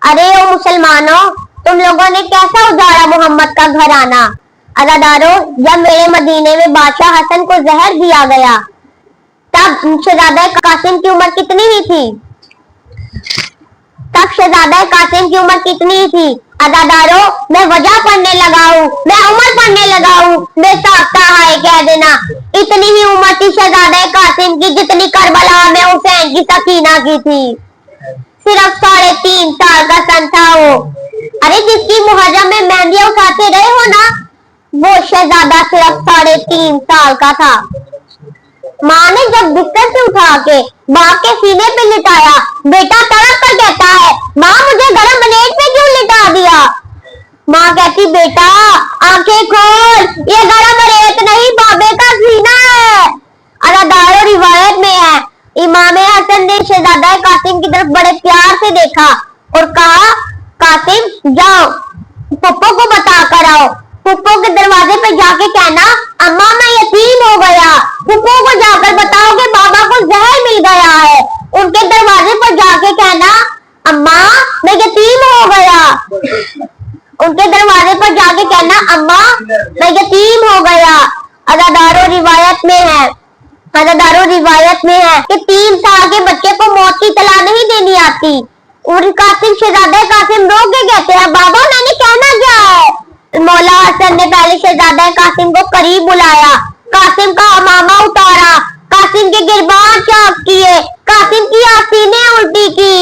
अरे ओ मुसलमानों, तुम लोगों ने कैसा उजाड़ा मोहम्मद का घराना। अज़ादारों, जब मेरे मदीने में बादशाह हसन को जहर दिया गया तब शहजादा कासिम की उम्र कितनी ही थी? अज़ादारों, मैं वजह पढ़ने लगा हूँ, मैं उम्र पढ़ने लगा हूँ, बेसाख्ता हाय कह देना। इतनी ही उम्र थी शहजादा कासिम की जितनी करबला में हुसैन की सकीना की थी। सिर्फ 3.5 साल का सन था वो। अरे जिसकी मुहर्रम में मेहंदियां उठाते रहे हो ना, वो शहजादा सिर्फ 3.5 साल का था। माँ ने जब बिस्तर से उठा के बाप के सीने पे लिटाया, बेटा तड़प कर कहता है, माँ मुझे गरम प्लेट पे क्यों लिटा दिया? माँ कहती, बेटा आंखें खोल, ये गरम रेत नहीं बाबे का सीना है। अज़ादारों, रिवायत में है इमाम हसन ने शहजादा कासिम की तरफ बड़े प्यार से देखा और कहा, कासिम जाओ पप्पो को बता कर आओ। पप्पो के दरवाजे पे जाके कहना, अम्मा मैं यतीम हो गया। पप्पो को जाकर बताओ कि बाबा को जहर मिल गया है। उनके दरवाजे पर जाके कहना, अम्मा मैं यतीम हो गया। उनके दरवाजे पर जाके कहना, अम्मा मैं यतीम हो गया। अज़ादारों, रिवायत में है कि 3 साल के बच्चे को मौत की तला नहीं देनी आती। और कासिम शहजादा कासिम रो के कहते हैं, बाबा मैंने कहना क्या है? मौला हसन ने पहले शहजादा कासिम को करीब बुलाया, कासिम का अमामा उतारा, कासिम के गिरबान चाक किए, कासिम की आसीनें उल्टी की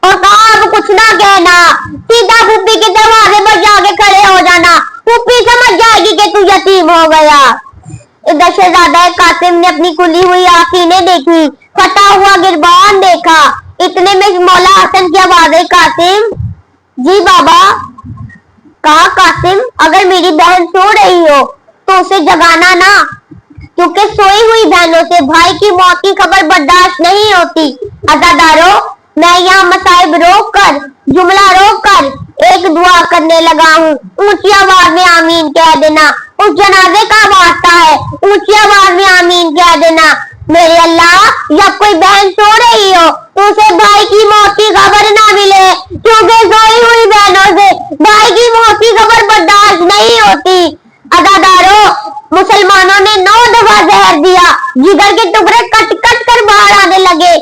और कहा, अब कुछ ना कहना, सीधा फूफी के दरवाजे पर जाके खड़े हो जाना, फूफी समझ जाएगी कि तू यतीम हो गया। इधर शहजादा कासिम ने अपनी खुली हुई आसीनें देखी, फटा हुआ गिरबान देखा। इतने में मौला हसन की आवाज आई, कासिम। जी बाबा। कहा, कासिम अगर मेरी बहन सो रही हो तो उसे जगाना ना, क्योंकि सोई हुई बहनों से भाई की मौत की खबर बर्दाश्त नहीं होती। अज़ादारों, मैं यहाँ मसाइब रोक कर, जुमला रोक कर एक दुआ करने लगा हूँ। ऊंची आवाज में आमीन कह देना। उस जनाजे का वास्ता है, ऊंची आवाज में आमीन कह देना। मेरे अल्लाह, जब कोई बहन सो रही हो तो उसे भाई की मौत की खबर ना मिले, क्योंकि सोई हुई बहनों से भाई की मौत की खबर बर्दाश्त नहीं होती। अज़ादारों, मुसलमानों ने 9 दफा जहर दिया, जिगर के टुकड़े कट कट कर बाहर आने लगे।